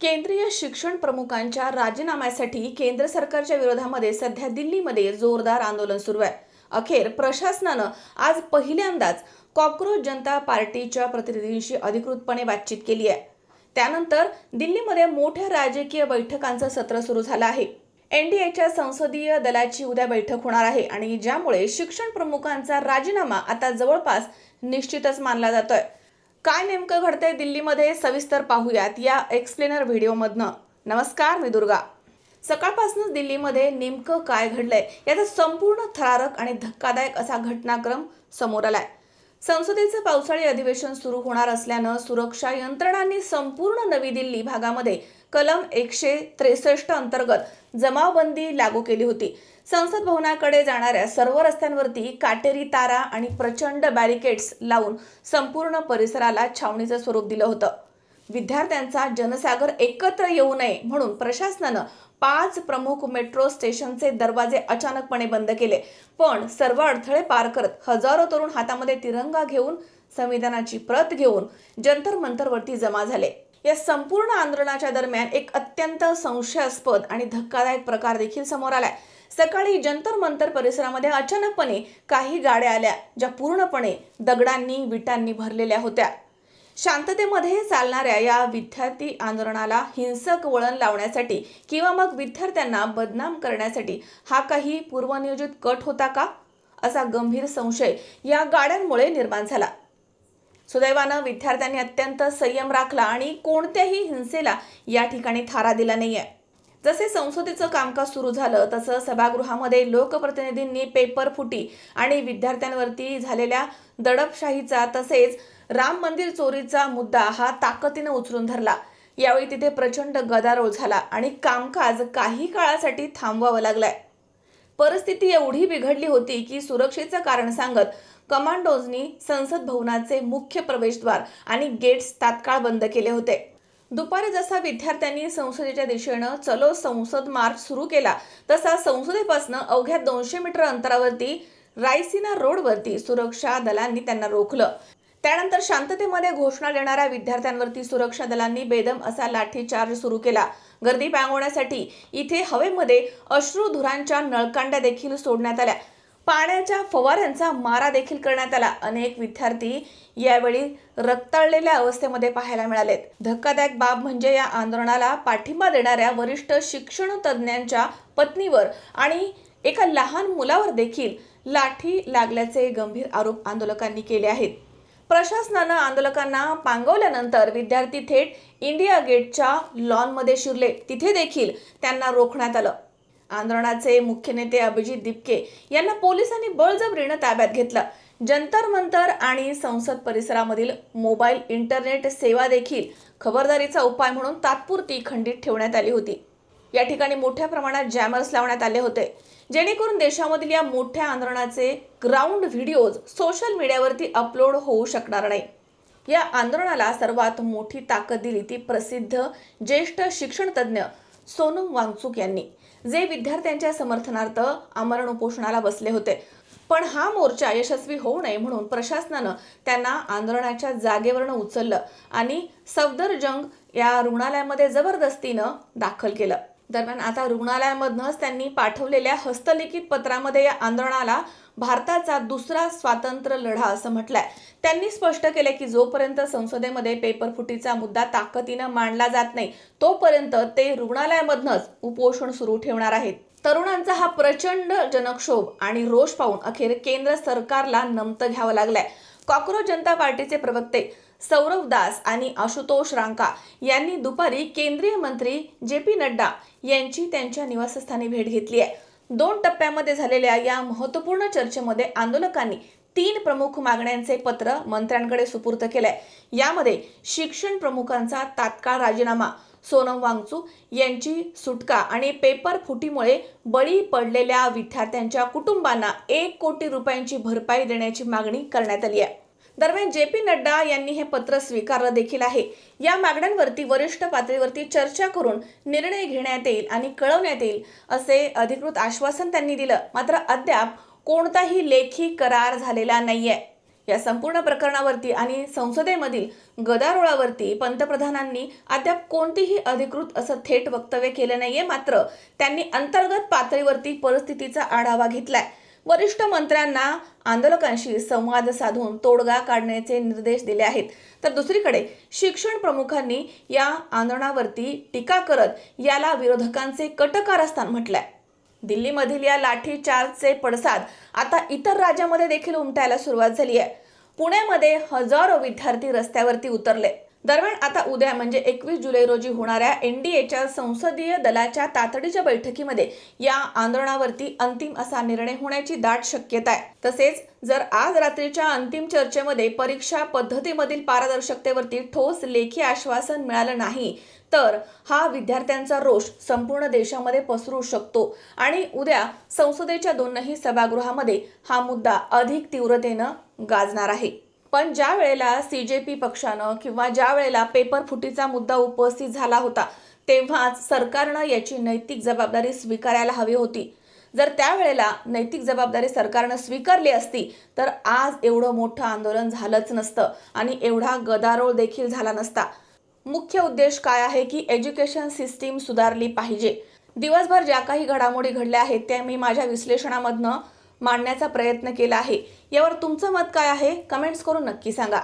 केंद्रीय शिक्षण प्रमुखांच्या राजीनाम्यासाठी केंद्र सरकारच्या विरोधामध्ये सध्या दिल्लीमध्ये जोरदार आंदोलन सुरू आहे। अखेर प्रशासनानं आज पहिल्यांदाच कॉकरोच जनता पार्टीच्या प्रतिनिधींशी अधिकृतपणे बातचीत केली आहे। त्यानंतर दिल्लीमध्ये मोठ्या राजकीय बैठकांचं सत्र सुरू झालं आहे। एनडीएच्या संसदीय दलाची उद्या बैठक होणार आहे आणि ज्यामुळे शिक्षण प्रमुखांचा राजीनामा आता जवळपास निश्चितच मानला जातोय। काय नेमकं घडतंय दिल्लीमध्ये सविस्तर पाहूयात या एक्सप्लेनर व्हिडिओमधनं। नमस्कार, मी दुर्गा। सकाळपासूनच दिल्लीमध्ये नेमकं काय घडलंय याचा संपूर्ण थरारक आणि धक्कादायक असा घटनाक्रम समोर आलाय। संसदेचं पावसाळी अधिवेशन सुरू होणार असल्यानं सुरक्षा यंत्रणांनी संपूर्ण नवी दिल्ली भागामध्ये कलम 163 अंतर्गत जमावबंदी लागू केली होती। संसद भवनाकडे जाणाऱ्या सर्व रस्त्यांवरती काटेरी तारा आणि प्रचंड बॅरिकेड्स लावून संपूर्ण परिसराला छावणीचं स्वरूप दिलं होतं। विद्यार्थ्यांचा जनसागर एकत्र येऊ नये म्हणून प्रशासनानं 5 प्रमुख मेट्रो स्टेशनचे दरवाजे अचानकपणे बंद केले। पण सर्व अडथळे पार करत हजारो तरुण हातामध्ये तिरंगा घेऊन संविधानाची प्रत घेऊन जंतर मंतरवरती जमा झाले। या संपूर्ण आंदोलनाच्या दरम्यान एक अत्यंत संशयास्पद आणि धक्कादायक प्रकार देखील समोर आलाय। सकाळी जंतर मंतर परिसरामध्ये अचानकपणे काही गाड्या आल्या ज्या पूर्णपणे दगडांनी विटांनी भरलेल्या होत्या। शांततेमध्ये चालणाऱ्या या विद्यार्थी आंदोलनाला हिंसक वळण लावण्यासाठी किंवा मग विद्यार्थ्यांना बदनाम करण्यासाठी हा काही पूर्वनियोजित कट होता का, असा गंभीर संशय या गाड्यांमुळे निर्माण झाला। सुदैवानं विद्यार्थ्यांनी अत्यंत संयम राखला आणि कोणत्याही हिंसेला या ठिकाणी थारा दिला नाहीये। जसे संसदेचं कामकाज सुरू झालं तसं सभागृहामध्ये लोकप्रतिनिधींनी पेपर फुटी आणि विद्यार्थ्यांवरती झालेल्या दडपशाहीचा तसेच राम मंदिर चोरीचा मुद्दा हा ताकदीने उचलून धरला। यावेळी तिथे प्रचंड गदारोळ झाला आणि कामकाज काही काळासाठी थांबवावं लागलंय। परिस्थिती एवढी बिघडली होती की सुरक्षेचं कारण सांगत कमांडोजनी संसद भवनाचे मुख्य प्रवेशद्वार आणि गेट्स तात्काळ बंद केले होते। दुपारी जसा विद्यार्थ्यांनी संसदेच्या दिशेनं चलो संसद मार्च सुरू केला तसा संसदेपासून अवघ्या 200 मीटर अंतरावरती रायसीना रोडवरती सुरक्षा दलांनी त्यांना रोखलं। त्यानंतर शांततेमध्ये घोषणा देणाऱ्या विद्यार्थ्यांवरती सुरक्षा दलांनी बेदम असा लाठीचार्ज सुरू केला। गर्दी पांगवण्यासाठी इथे हवेमध्ये अश्रुधुरांच्या नळकांड्या देखील सोडण्यात आल्या। पाण्याच्या फवाऱ्यांचा मारा देखील करण्यात आला। अनेक विद्यार्थी यावेळी रक्ताळलेल्या अवस्थेमध्ये पाहायला मिळालेत। धक्कादायक बाब म्हणजे या आंदोलनाला पाठिंबा देणाऱ्या वरिष्ठ शिक्षण तज्ज्ञांच्या पत्नीवर आणि एका लहान मुलावर देखील लाठी लागल्याचे गंभीर आरोप आंदोलकांनी केले आहेत। प्रशासनानं आंदोलकांना पांगवल्यानंतर विद्यार्थी थेट इंडिया गेटच्या लॉनमध्ये शिरले। तिथे देखील त्यांना रोखण्यात आलं। आंदोलनाचे मुख्य नेते अभिजित दिपके यांना पोलिसांनी बळजबरीनं ताब्यात घेतलं। जंतर मंतर आणि संसद परिसरामधील मोबाईल इंटरनेट सेवा देखील खबरदारीचा उपाय म्हणून तात्पुरती खंडित ठेवण्यात आली होती। या ठिकाणी मोठ्या प्रमाणात जॅमर्स लावण्यात आले होते जेणेकरून देशामधील या मोठ्या आंदोलनाचे ग्राउंड व्हिडिओज सोशल मीडियावरती अपलोड होऊ शकणार नाही। या आंदोलनाला सर्वात मोठी ताकद दिली ती प्रसिद्ध ज्येष्ठ शिक्षण तज्ज्ञ सोनम वांगचुक यांनी, जे विद्यार्थ्यांच्या समर्थनार्थ आमरण उपोषणाला बसले होते। पण हा मोर्चा यशस्वी होऊ नये म्हणून प्रशासनानं त्यांना आंदोलनाच्या जागेवरनं उचललं आणि सफदरजंग या रुग्णालयामध्ये जबरदस्तीनं दाखल केलं। दरम्यान आता रुग्णालयामधूनच त्यांनी पाठवलेल्या हस्तलिखित पत्रामध्ये या आंदोलनाला भारताचा दुसरा स्वातंत्र्य लढा असं म्हटलंय। त्यांनी स्पष्ट केले की जोपर्यंत संसदेमध्ये पेपर फुटीचा मुद्दा ताकदीनं मांडला जात नाही तोपर्यंत ते रुग्णालयामधूनच उपोषण सुरू ठेवणार आहेत। तरुणांचा हा प्रचंड जनक्षोभ आणि रोष पाहून अखेर केंद्र सरकारला नमतं घ्यावं लागलंय। कॉकरोच जनता पार्टीचे प्रवक्ते सौरव दास आणि आशुतोष रांका यांनी दुपारी केंद्रीय मंत्री जे.पी. नड्डा यांची त्यांच्या निवासस्थानी भेट घेतली आहे। 2 टप्प्यामध्ये झालेल्या या महत्त्वपूर्ण चर्चेमध्ये आंदोलकांनी 3 प्रमुख मागण्यांचे पत्र मंत्र्यांकडे सुपूर्द केलंय। यामध्ये शिक्षण प्रमुखांचा तात्काळ राजीनामा, सोनम वांगचुक यांची सुटका आणि पेपर फुटीमुळे बळी पडलेल्या विद्यार्थ्यांच्या कुटुंबांना 1 कोटी रुपयांची भरपाई देण्याची मागणी करण्यात आली आहे। दरम्यान जे.पी. नड्डा यांनी हे पत्र स्वीकारलं देखील आहे। या मागण्यांवरती वरिष्ठ पातळीवरती चर्चा करून निर्णय घेण्यात येईल आणि कळवण्यात येईल असे अधिकृत आश्वासन त्यांनी दिलं। मात्र अद्याप कोणताही लेखी करार झालेला नाहीये। या संपूर्ण प्रकरणावरती आणि संसदेमधील गदारोळावरती पंतप्रधानांनी अद्याप कोणतीही अधिकृत असं थेट वक्तव्य केलं नाहीये. मात्र त्यांनी अंतर्गत पातळीवरती परिस्थितीचा आढावा घेतलाय. वरिष्ठ मंत्र्यांना आंदोलकांशी संवाद साधून तोडगा काढण्याचे निर्देश दिले आहेत. तर दुसरीकडे शिक्षण प्रमुखांनी या आंदोलनावरती टीका करत याला विरोधकांचे कट कारस्थान म्हटलंय. दिल्लीमधील या लाठी चार्जचे पडसाद आता इतर राज्यामध्ये देखील उमटायला सुरुवात झाली आहे. पुण्यामध्ये हजारो विद्यार्थी रस्त्यावरती उतरले. दरम्यान आता उद्या म्हणजे 21 जुलै रोजी होणाऱ्या एनडीएच्या संसदीय दलाच्या तातडीच्या बैठकीमध्ये या आंदोलनावरती अंतिम असा निर्णय होण्याची दाट शक्यता आहे. तसेच जर आज रात्रीच्या अंतिम चर्चेमध्ये परीक्षा पद्धतीमधील पारदर्शकतेवरती ठोस लेखी आश्वासन मिळालं नाही तर हा विद्यार्थ्यांचा रोष संपूर्ण देशामध्ये पसरू शकतो आणि उद्या संसदेच्या दोनही सभागृहामध्ये हा मुद्दा अधिक तीव्रतेनं गाजणार आहे. पण ज्या वेळेला सीजेपी पक्षानं किंवा ज्या वेळेला पेपर फुटीचा मुद्दा उपस्थित झाला होता तेव्हाच सरकारनं याची नैतिक जबाबदारी स्वीकारायला हवी होती. जर त्यावेळेला नैतिक जबाबदारी सरकारनं स्वीकारली असती तर आज एवढं मोठं आंदोलन झालंच नसतं आणि एवढा गदारोळ देखील झाला नसता. मुख्य उद्देश काय आहे की एज्युकेशन सिस्टीम सुधारली पाहिजे. दिवसभर ज्या काही घडामोडी घडल्या आहेत त्या मी माझ्या विश्लेषणामधनं मांडण्याचा प्रयत्न केला आहे. यावर तुमचं मत काय आहे कमेंट्स करून नक्की सांगा.